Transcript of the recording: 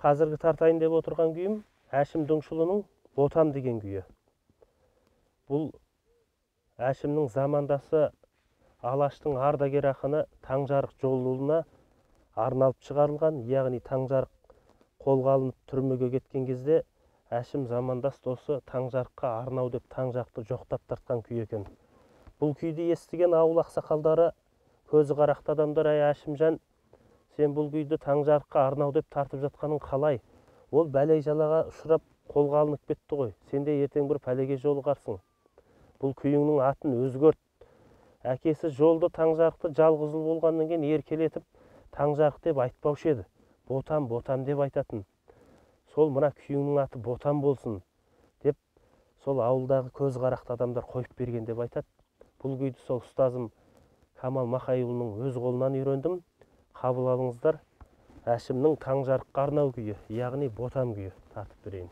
Қазіргі тартайын деп отырған күйім Әшім Дұңшылының Ботам деген күйі. Бұл Әшімнің замандасы Алаштың ардагер ақыны Таңжарық Жолұлына арналып шығарылған, яғни Таңжарық қолға алынып түрмеге кеткен кезде Әшім замандас досы Таңжарыққа арнау деп Таңжарықты жоқтап тартқан күй екен. Бұл күйді естіген ауыл ақсақалдары, көзі қарақты адамдар: "Ай Әшімжан, сен бұл күйді Таңжарыққа арнау деп тартып жатқаның қалай? Ол бәлей жалаға ұшырап қолға алынып кетті ғой. Сен де ертең бір пәлеге жолығарсың. Бұл күйіңнің атын өзгерт." Әкесі жолды Таңжарықты жалғыз ұл болғаннан кейін еркелетіп Таңжарық деп айтпаушы еді. Ботам, Ботам деп айтатын. Сол мына күйіңнің аты Ботам болсын деп сол ауылдағы көз қарақты адамдар қойып берген деп айтады. Бұл күйді сол ұстазым Камал Мақайұлының өз қолынан үйрендім. Қабыл алыңыздар. Әшімнің Таңжарыққа арнау күйі, яғни Ботам күйі тартып берейін.